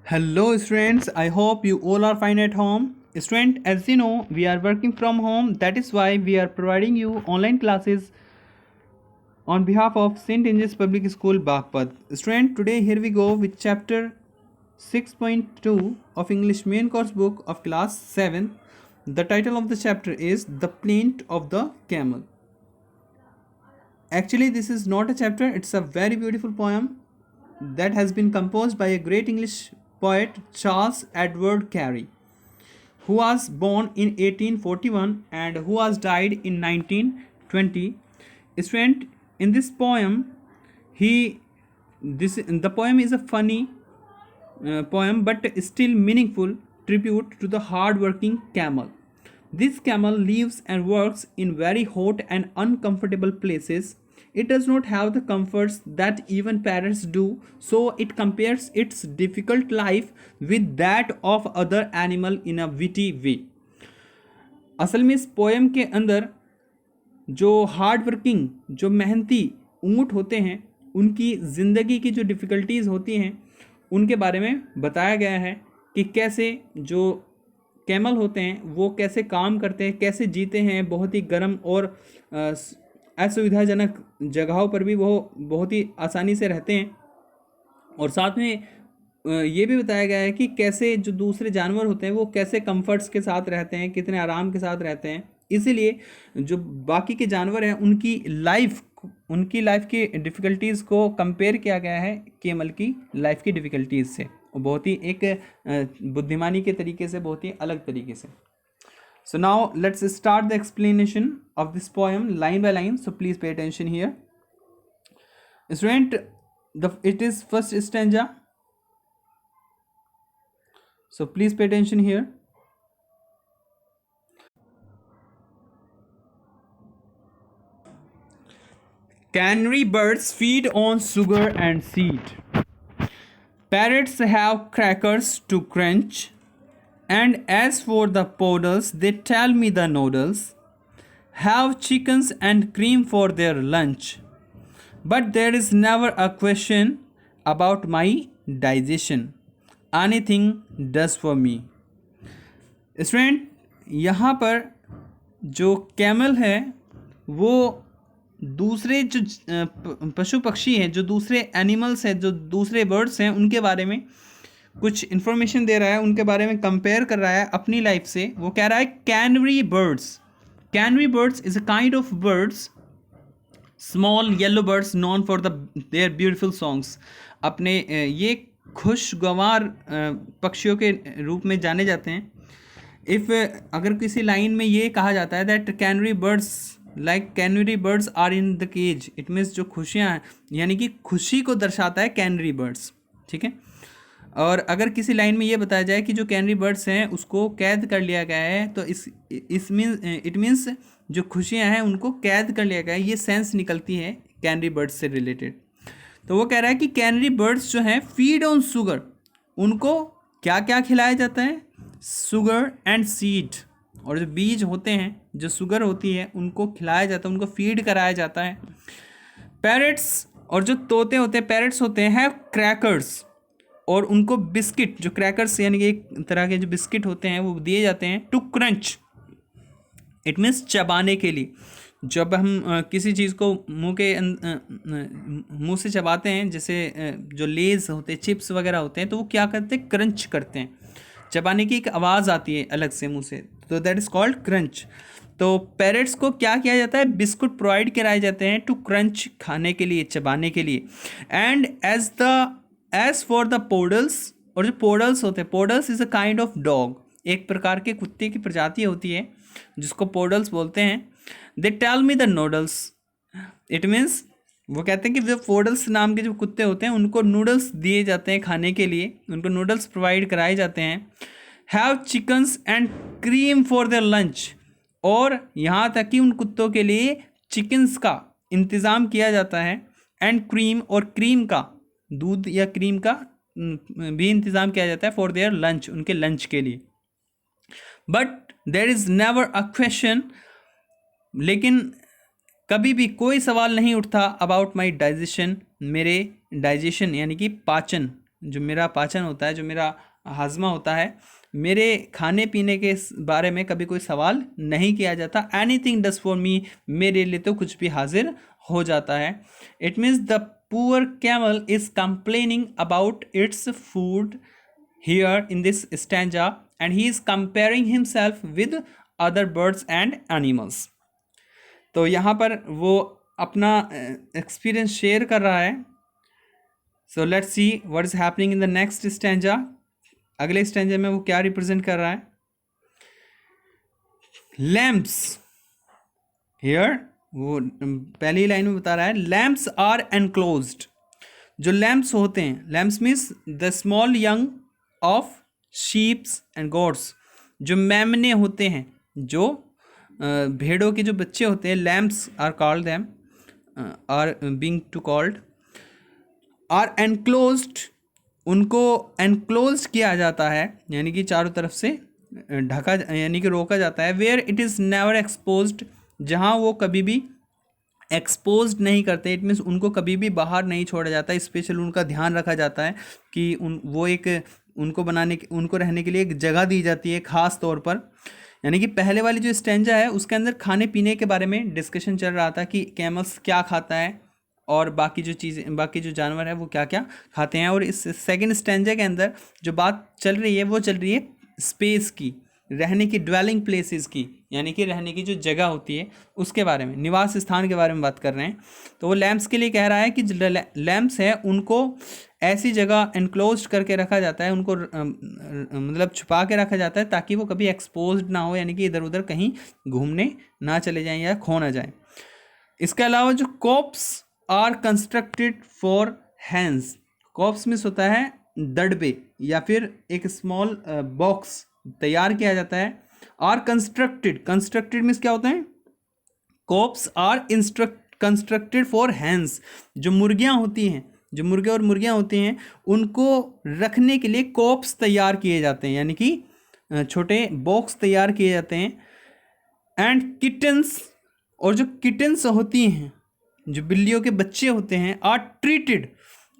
Hello students, I hope you all are fine at home. Student, as you know, we are working from home. That is why we are providing you online classes on behalf of St. Ange's Public School, Bagpat. Student, today here we go with chapter 6.2 of English main course book of class 7. The title of the chapter is The Plaint of the Camel. Actually, this is not a chapter, it's a very beautiful poem that has been composed by a great English poet, Charles Edward Carey, who was born in 1841 and who was died in 1920. Student, in this poem, the poem is a funny poem but still meaningful tribute to the hard-working camel. This camel lives and works in very hot and uncomfortable places. It does not have the comforts that even parrots do, so it compares its difficult life with that of other animal in a witty way. असल में इस poem के अंदर जो hard working, जो मेहनती ऊँट होते हैं, उनकी ज़िंदगी की जो डिफ़िकल्टीज़ होती हैं उनके बारे में बताया गया है कि कैसे जो कैमल होते हैं वो कैसे काम करते हैं, कैसे जीते हैं बहुत ही गर्म और असुविधाजनक जगहों पर भी वो बहुत ही आसानी से रहते हैं। और साथ में ये भी बताया गया है कि कैसे जो दूसरे जानवर होते हैं वो कैसे कंफर्ट्स के साथ रहते हैं, कितने आराम के साथ रहते हैं। इसीलिए जो बाकी के जानवर हैं उनकी लाइफ की डिफ़िकल्टीज़ को कंपेयर किया गया है कैमल की लाइफ की डिफ़िकल्टीज़ से, बहुत ही एक बुद्धिमानी के तरीके से, बहुत ही अलग तरीके से। So now let's start the explanation of this poem line by line. So please pay attention here. Student, it is first stanza. So please pay attention here. Canary birds feed on sugar and seed. Parrots have crackers to crunch. And as for the poodles, they tell me the noodles have chickens and cream for their lunch. But there is never a question about my digestion. Anything does for me. Student, यहाँ पर जो camel है वो दूसरे जो पशु पक्षी हैं, जो दूसरे एनिमल्स हैं, जो दूसरे बर्ड्स हैं, उनके बारे में कुछ इन्फॉर्मेशन दे रहा है, उनके बारे में कंपेयर कर रहा है अपनी लाइफ से। वो कह रहा है canary birds is a kind of birds, small yellow birds known for their beautiful songs. अपने ये खुशगवार पक्षियों के रूप में जाने जाते हैं। अगर किसी लाइन में ये कहा जाता है that canary birds are in the cage, it means जो खुशियाँ हैं, यानी कि खुशी को दर्शाता है कैनरी बर्ड्स, ठीक है। और अगर किसी लाइन में ये बताया जाए कि जो कैनरी बर्ड्स हैं उसको कैद कर लिया गया है, तो इट मीन्स जो खुशियाँ हैं उनको कैद कर लिया गया है, ये सेंस निकलती है कैनरी बर्ड्स से रिलेटेड। तो वो कह रहा है कि कैनरी बर्ड्स जो हैं फीड ऑन शुगर, उनको क्या क्या खिलाया जाता है? शुगर एंड सीड, और जो बीज होते हैं, जो शुगर होती है, उनको खिलाया जाता है, उनको फीड कराया जाता है। पैरट्स, और जो तोते होते हैं, पैरट्स होते हैं क्रैकर्स, और उनको बिस्किट, जो क्रैकर्स यानी कि एक तरह के जो बिस्किट होते हैं वो दिए जाते हैं टू क्रंच, इट मीन्स चबाने के लिए। जब हम किसी चीज़ को मुंह से चबाते हैं, जैसे जो लेज होते हैं, चिप्स वगैरह होते हैं, तो वो क्या करते हैं? क्रंच करते हैं। चबाने की एक आवाज़ आती है अलग से मुंह से, तो दैट इज़ कॉल्ड क्रंच। तो पैरट्स को क्या किया जाता है? बिस्कुट प्रोवाइड कराए जाते हैं टू क्रंच, खाने के लिए, चबाने के लिए। And as for the poodles, और जो पोडल्स होते हैं, poodles is a kind of dog, एक प्रकार के कुत्ते की प्रजाति होती है जिसको पोडल्स बोलते हैं। They tell me the noodles, it means वो कहते हैं कि जो पोडल्स नाम के जो कुत्ते होते हैं उनको नूडल्स दिए जाते हैं खाने के लिए, उनको नूडल्स प्रोवाइड कराए जाते हैं। Have chickens and cream for their lunch, और यहाँ तक कि उन कुत्तों के लिए चिकन्स का इंतज़ाम किया जाता है, एंड क्रीम, और क्रीम का, दूध या क्रीम का भी इंतज़ाम किया जाता है फॉर देयर लंच, उनके लंच के लिए। But there is never a question, लेकिन कभी भी कोई सवाल नहीं उठता अबाउट माई डाइजेशन, मेरे डाइजेशन यानी कि पाचन जो मेरा पाचन होता है, जो मेरा हाजमा होता है, मेरे खाने पीने के बारे में कभी कोई सवाल नहीं किया जाता। एनीथिंग डज फॉर मी, मेरे लिए तो कुछ भी हाजिर हो जाता है। It means the poor camel is complaining about its food here in this stanza and he is comparing himself with other birds and animals. तो यहाँ पर वो अपना एक्सपीरियंस शेयर कर रहा है। So let's see what is happening in the next stanza. अगले stanza में वो क्या रिप्रेजेंट कर रहा है? लैम्प्स हियर, वो पहली लाइन में बता रहा है लैम्प्स आर एनक्लोज्ड। जो लैम्प्स होते हैं, lamps means the small young of sheeps and goats, जो मेमने होते हैं, जो भेड़ों के जो बच्चे होते हैं, lambs are called them, are being to called, are enclosed, उनको एनक्लोज किया जाता है, यानी कि चारों तरफ से ढका, यानी कि रोका जाता है। Where it is never exposed, जहाँ वो कभी भी एक्सपोज्ड नहीं करते। इट मीन्स उनको कभी भी बाहर नहीं छोड़ा जाता। स्पेशल उनका ध्यान रखा जाता है कि वो एक उनको रहने के लिए एक जगह दी जाती है ख़ास तौर पर। यानी कि पहले वाली जो स्टैंजा है उसके अंदर खाने पीने के बारे में डिस्कशन चल रहा था कि कैमल्स क्या खाता है और बाकी जो जानवर है वो क्या क्या खाते हैं। और इस सेकंड स्टैंजा के अंदर जो बात चल रही है वो चल रही है स्पेस की, रहने की, ड्वेलिंग प्लेसेस की, यानी कि रहने की जो जगह होती है उसके बारे में, निवास स्थान के बारे में बात कर रहे हैं। तो वो लैम्प्स के लिए कह रहा है कि लैम्प्स है उनको ऐसी जगह एनक्लोज करके रखा जाता है, उनको मतलब छुपा के रखा जाता है ताकि वो कभी एक्सपोज्ड ना हो, यानी कि इधर उधर कहीं घूमने ना चले जाएं या खो ना जाएं। इसके अलावा जो coops are constructed for hens, coops means होता है दड़बे या फिर एक स्मॉल बॉक्स तैयार किया जाता है। आर कंस्ट्रक्टेड मीन्स क्या होता है? Coops are constructed for hens, जो मुर्गियाँ होती हैं, जो मुर्गे और मुर्गियाँ होती हैं, उनको रखने के लिए कॉप्स तैयार किए जाते हैं, यानी कि छोटे बॉक्स तैयार किए जाते हैं। एंड किटन्स, और जो किटन्स होती हैं, जो बिल्लियों के बच्चे होते हैं, आर ट्रीटेड,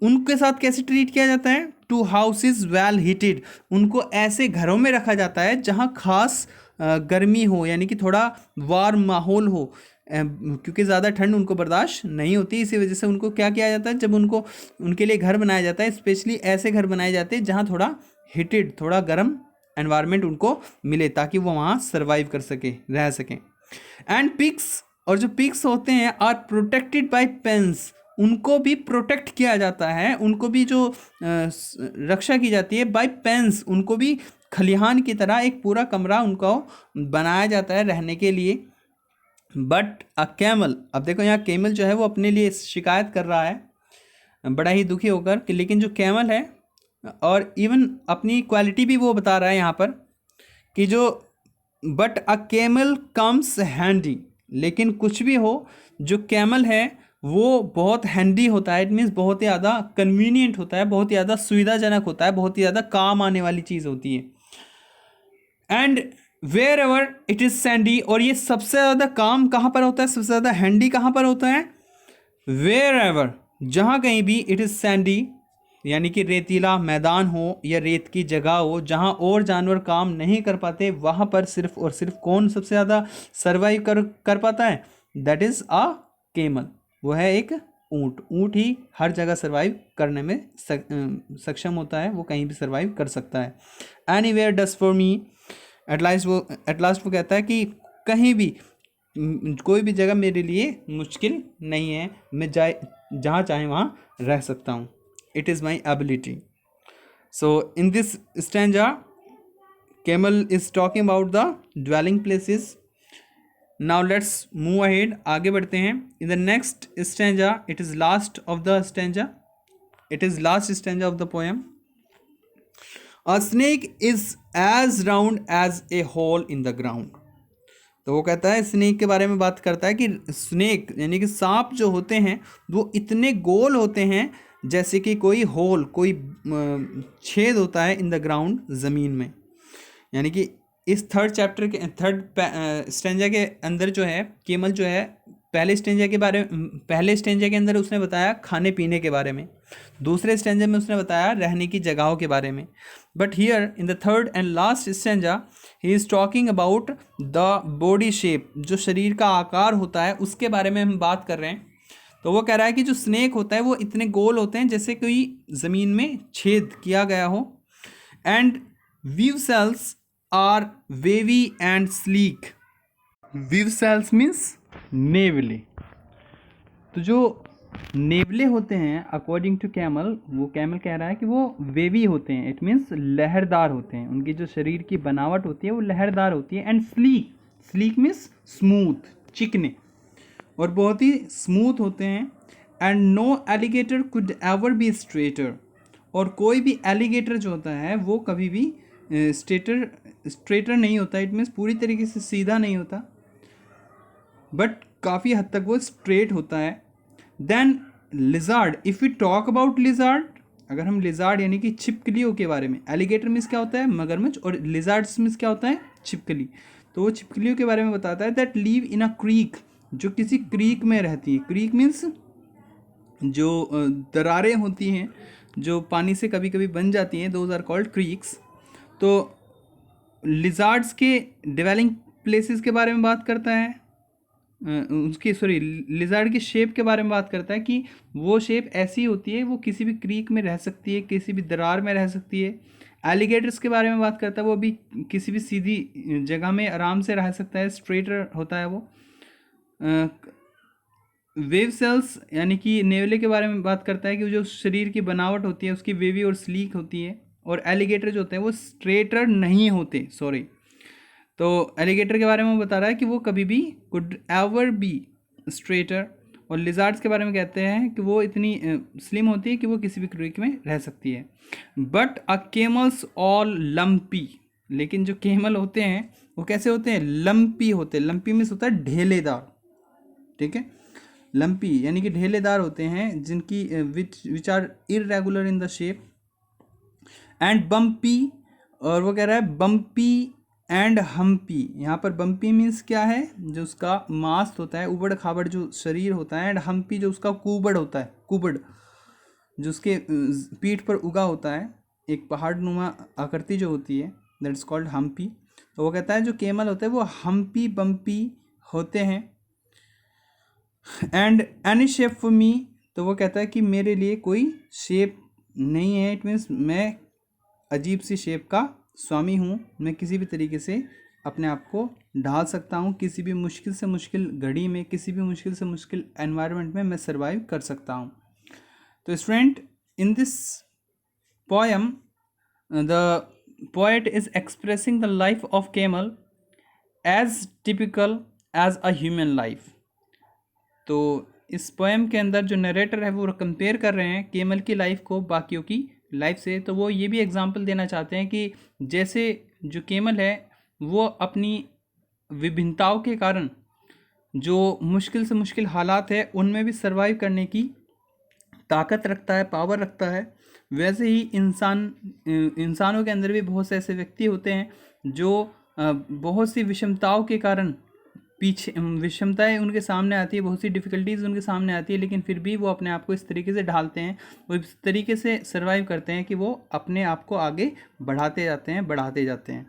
उनके साथ कैसे ट्रीट किया जाता है? टू हाउसेज वेल हीटेड, उनको ऐसे घरों में रखा जाता है जहाँ खास गर्मी हो, यानी कि थोड़ा वार्म माहौल हो, क्योंकि ज़्यादा ठंड उनको बर्दाश्त नहीं होती। इसी वजह से उनको क्या किया जाता है, जब उनके लिए घर बनाया जाता है, स्पेशली ऐसे घर बनाए जाते हैं जहाँ थोड़ा हीटेड, थोड़ा गर्म एनवायरनमेंट उनको मिले ताकि वो वहाँ सर्वाइव कर सके, रह सकें। एंड पिग्स, और जो पिग्स होते हैं, आर प्रोटेक्टेड बाय पेंस, उनको भी प्रोटेक्ट किया जाता है, उनको भी जो रक्षा की जाती है बाय पेंस, उनको भी खलिहान की तरह एक पूरा कमरा उनको बनाया जाता है रहने के लिए। बट अ कैमल, अब देखो यहाँ कैमल जो है वो अपने लिए शिकायत कर रहा है बड़ा ही दुखी होकर कि लेकिन जो कैमल है, और इवन अपनी क्वालिटी भी वो बता रहा है यहाँ पर कि जो but a camel comes handy, लेकिन कुछ भी हो, जो कैमल है वो बहुत हैंडी होता है। इट मीन्स बहुत ही ज़्यादा कन्वीनियंट होता है, बहुत ही ज़्यादा सुविधाजनक होता है, बहुत ही ज़्यादा काम आने वाली चीज़ होती है। And wherever it is sandy, और ये सबसे ज़्यादा काम कहाँ पर होता है, सबसे ज़्यादा हैंडी कहाँ पर होता है? वेयर एवर, जहाँ कहीं भी इट इज़ सैंडी, यानी कि रेतीला मैदान हो या रेत की जगह हो जहाँ और जानवर काम नहीं कर पाते, वहाँ पर सिर्फ और सिर्फ कौन सबसे ज़्यादा सर्वाइव कर पाता है? दैट इज़ अ कैमल, वो है एक ऊँट। ऊँट ही हर जगह सर्वाइव करने में सक्षम होता है, वो कहीं भी सर्वाइव कर सकता है। Anywhere does for me, at last वो कहता है कि कहीं भी, कोई भी जगह मेरे लिए मुश्किल नहीं है, मैं जहाँ चाहे वहाँ रह सकता हूँ। It is my ability. So in this stanza, camel is talking about the dwelling places. Now let's move ahead. आगे बढ़ते हैं. In the next stanza, it is last of the stanza. It is last stanza of the poem. A snake is as round as a hole in the ground. तो वो कहता है, snake के बारे में बात करता है कि स्नेक यानी कि सांप जो होते हैं वो इतने गोल होते हैं जैसे कि कोई होल, कोई छेद होता है इन द ग्राउंड, ज़मीन में। यानी कि इस थर्ड चैप्टर के थर्ड स्टेंजा के अंदर जो है केमल जो है पहले स्टेंजा के अंदर उसने बताया खाने पीने के बारे में, दूसरे स्टेंजा में उसने बताया रहने की जगहों के बारे में। But here in the third and last stanza he is talking about the body shape, जो शरीर का आकार होता है उसके बारे में हम बात कर रहे हैं। तो वो कह रहा है कि जो स्नेक होता है वो इतने गोल होते हैं जैसे कोई ज़मीन में छेद किया गया हो। And weasels are wavy and sleek. Weasels means नेवले। तो जो नेवले होते हैं अकॉर्डिंग टू कैमल, वो कैमल कह रहा है कि वो वेवी होते हैं, इट मीन्स लहरदार होते हैं, उनकी जो शरीर की बनावट होती है वो लहरदार होती है। And sleek, sleek means smooth, चिकने, और बहुत ही स्मूथ होते हैं। And no alligator could ever be straighter, और कोई भी एलिगेटर जो होता है वो कभी भी स्ट्रेटर नहीं होता, इट मीन्स पूरी तरीके से सीधा नहीं होता, बट काफ़ी हद तक वो स्ट्रेट होता है। Then lizard, if you talk about lizard, अगर हम लिजार्ड यानी कि छिपकलियों के बारे में, एलिगेटर मीन्स क्या होता है मगरमच्छ, और लिजार्ड्स मीन्स क्या होता है छिपकली, तो वो छिपकलियों के बारे में बताता है। That leave in a creek, जो किसी क्रीक में रहती है। क्रीक मीन्स जो दरारें होती हैं जो पानी से कभी कभी बन जाती हैं, दोज आर कॉल्ड क्रीक्स। तो लिजार्ड्स के डिवेलिंग प्लेसेस के बारे में बात करता है, लिजार्ड की शेप के बारे में बात करता है कि वो शेप ऐसी होती है, वो किसी भी क्रीक में रह सकती है, किसी भी दरार में रह सकती है। एलिगेटर्स के बारे में बात करता है, वो भी किसी भी सीधी जगह में आराम से रह सकता है, स्ट्रेटर होता है वो। वेव सेल्स यानी कि नेवले के बारे में बात करता है कि जो शरीर की बनावट होती है उसकी वेवी और स्लीक होती है। और एलिगेटर जो होते हैं वो स्ट्रेटर नहीं होते, सॉरी। तो एलिगेटर के बारे में बता रहा है कि वो कभी भी कुड एवर बी स्ट्रेटर। और लिजार्ड्स के बारे में कहते हैं कि वो इतनी स्लिम होती है कि वो किसी भी क्रीक में रह सकती है। बट अ केमल्स ऑल लम्पी, लेकिन जो केमल होते हैं वो कैसे होते हैं, लम्पी होते हैं। लम्पी मीन्स होता है ढेलेदार, ठीक है। लम्पी यानी कि ढेलेदार होते हैं, जिनकी which are irregular in the shape. And bumpy, और वो कह रहा है बम्पी एंड हम्पी। यहाँ पर बम्पी मीन्स क्या है, जो उसका मास्ट होता है, उबड़ खाबड़ जो शरीर होता है। एंड हम्पी जो उसका कुबड़ होता है, कुबड़ जो उसके पीठ पर उगा होता है, एक पहाड़ नुमा आकृति जो होती है, दैट इज कॉल्ड हम्पी। तो वो कहता है जो केमल होते हैं वो हम्पी बम्पी होते हैं। And any shape for me, तो वो कहता है कि मेरे लिए कोई शेप नहीं है, इट मीन्स मैं अजीब सी शेप का स्वामी हूँ, मैं किसी भी तरीके से अपने आप को ढाल सकता हूँ, किसी भी मुश्किल से मुश्किल घड़ी में, किसी भी मुश्किल से मुश्किल एनवायरनमेंट में मैं सर्वाइव कर सकता हूँ। तो student, in this poem the poet is expressing the life of camel as typical as a human life. तो इस पोएम के अंदर जो नरेटर है वो कंपेयर कर रहे हैं केमल की लाइफ को बाकियों की लाइफ से। तो वो ये भी एग्जांपल देना चाहते हैं कि जैसे जो केमल है वो अपनी विभिन्नताओं के कारण जो मुश्किल से मुश्किल हालात है उनमें भी सर्वाइव करने की ताकत रखता है, पावर रखता है, वैसे ही इंसानों के अंदर भी बहुत से ऐसे व्यक्ति होते हैं जो बहुत सी विषमताओं के कारण पीछे, विषमताएं उनके सामने आती है, बहुत सी डिफ़िकल्टीज़ उनके सामने आती है, लेकिन फिर भी वो अपने आप को इस तरीके से ढालते हैं, वो इस तरीके से सर्वाइव करते हैं कि वो अपने आप को आगे बढ़ाते जाते हैं।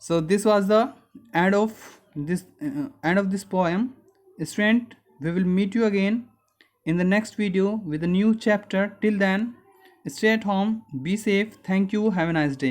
So this was the end of this poem. Student, we will meet you again in the next video with a new chapter. Till then, stay at home, be safe. Thank you. Have a nice day.